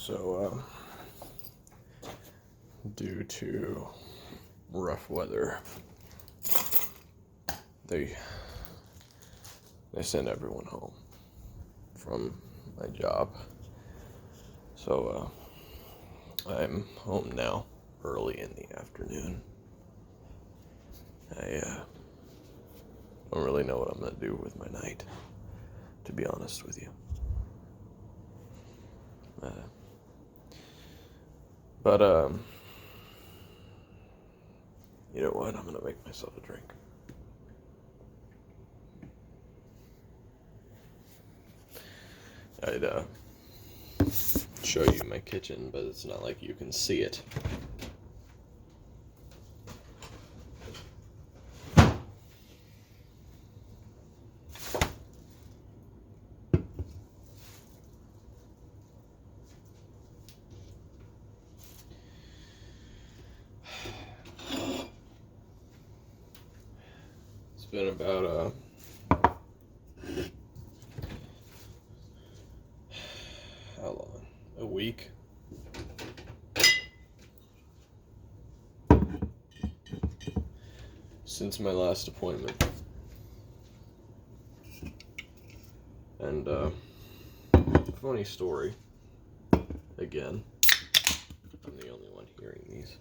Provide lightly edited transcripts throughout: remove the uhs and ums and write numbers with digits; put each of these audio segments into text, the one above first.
So, due to rough weather, they send everyone home from my job. So, I'm home now, early in the afternoon. I don't really know what I'm gonna do with my night, to be honest with you. But you know what? I'm gonna make myself a drink. I'd show you my kitchen, but it's not like you can see it. It's been about how long? A week? Since my last appointment. And funny story. Again, I'm the only one hearing these.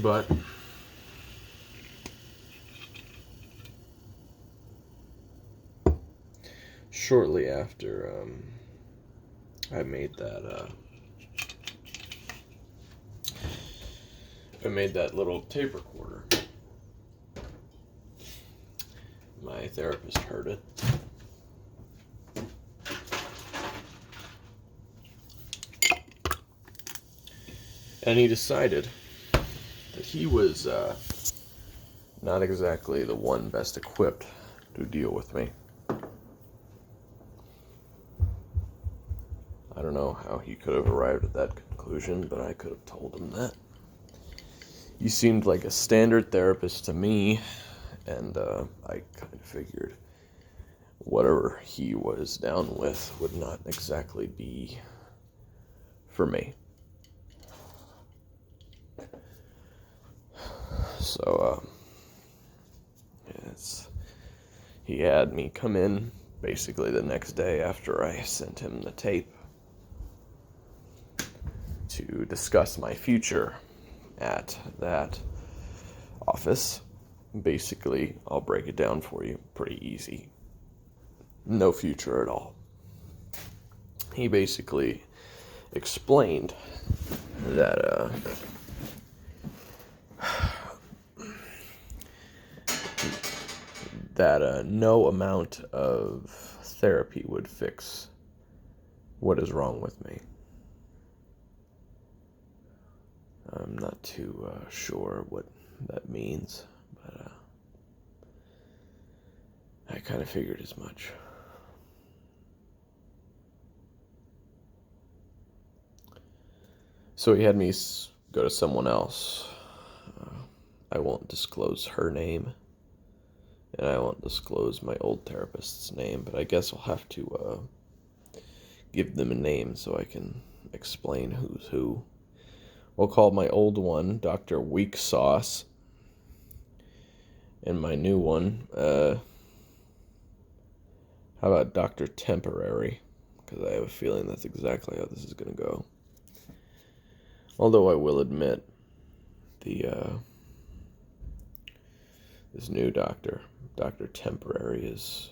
But shortly after I made that little tape recorder, my therapist heard it. And he decided that he was not exactly the one best equipped to deal with me. I don't know how he could have arrived at that conclusion, but I could have told him that. He seemed like a standard therapist to me, and I kind of figured whatever he was down with would not exactly be for me. So, he had me come in basically the next day after I sent him the tape to discuss my future at that office. Basically, I'll break it down for you pretty easy. No future at all. He basically explained that no amount of therapy would fix what is wrong with me. I'm not too sure what that means, but I kind of figured as much. So he had me go to someone else. I won't disclose her name, and I won't disclose my old therapist's name, but I guess I'll have to give them a name so I can explain who's who. We'll call my old one Dr. Weak Sauce, and my new one, how about Dr. Temporary? Because I have a feeling that's exactly how this is going to go. Although I will admit, this new doctor, Dr. Temporary, is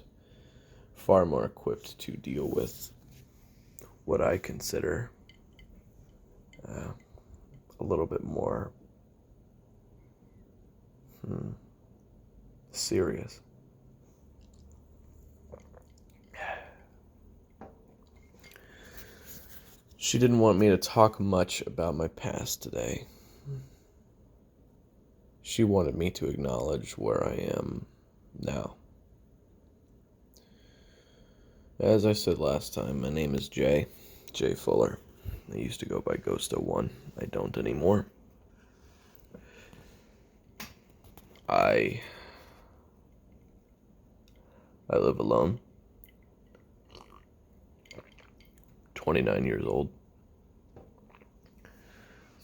far more equipped to deal with what I consider a little bit more serious. She didn't want me to talk much about my past today. She wanted me to acknowledge where I am now. As I said last time, my name is Jay Fuller. I used to go by Ghost-01. I don't anymore. I live alone. 29 years old.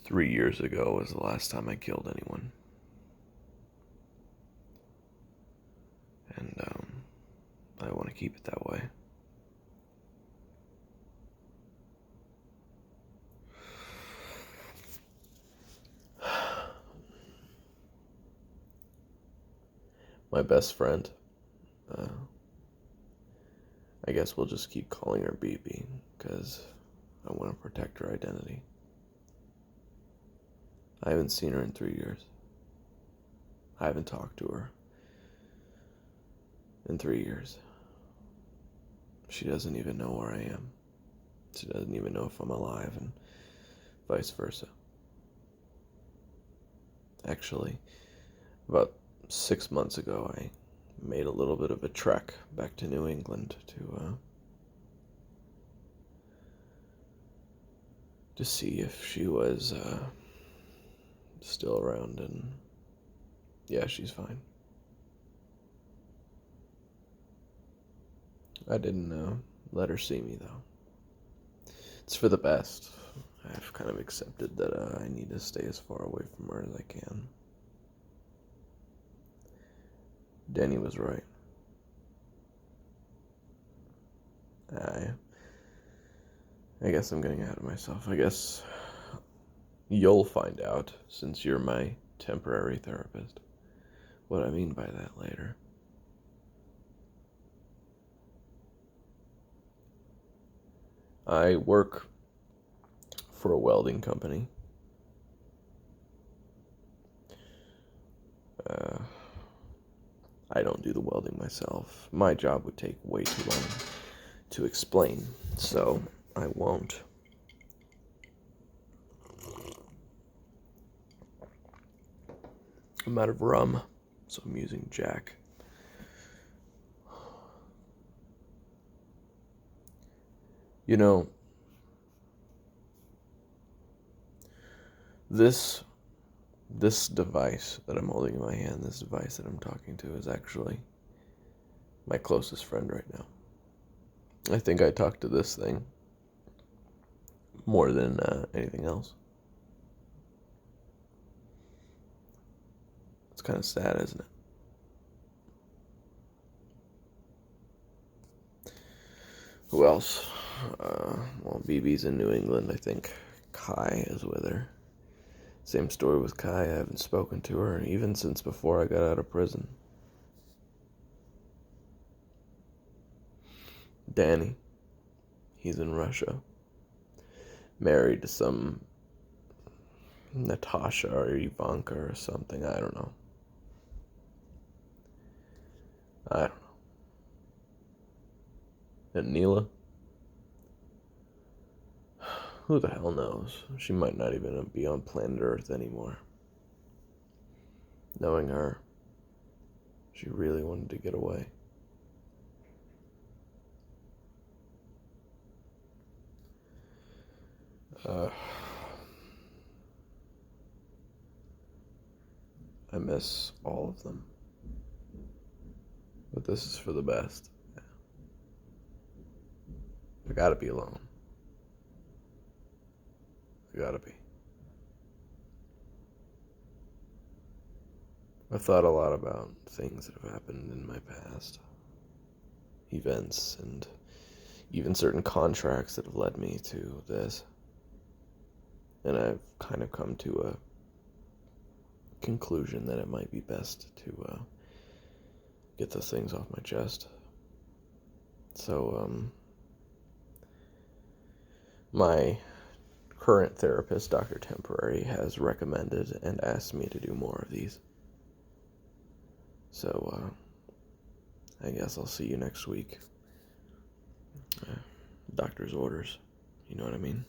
3 years ago was the last time I killed anyone. And I want to keep it that way. My best friend, I guess we'll just keep calling her BB, because I want to protect her identity. I haven't seen her in 3 years. I haven't talked to her in 3 years. She doesn't even know where I am. She doesn't even know if I'm alive, and vice versa. Actually, about 6 months ago, I made a little bit of a trek back to New England to see if she was still around, and yeah, she's fine. I didn't let her see me, though. It's for the best. I've kind of accepted that I need to stay as far away from her as I can. Danny was right. I guess I'm getting ahead of myself. I guess you'll find out, since you're my temporary therapist, what I mean by that later. I work for a welding company. I don't do the welding myself. My job would take way too long to explain, so I won't. I'm out of rum, so I'm using Jack. You know, this device that I'm holding in my hand, this device that I'm talking to, is actually my closest friend right now. I think I talk to this thing more than anything else. It's kind of sad, isn't it? Who else? Well, BB's in New England. I think Kai is with her. Same story with Kai. I haven't spoken to her even since before I got out of prison. Danny, he's in Russia. Married to some Natasha or Ivanka or something. I don't know. And Neela? Who the hell knows? She might not even be on planet Earth anymore. Knowing her, she really wanted to get away. I miss all of them. But this is for the best. I gotta be alone. I gotta be. I've thought a lot about things that have happened in my past. Events and even certain contracts that have led me to this. And I've kind of come to a conclusion that it might be best to get those things off my chest. So, my current therapist, Dr. Temporary, has recommended and asked me to do more of these. So, I guess I'll see you next week. Doctor's orders. You know what I mean?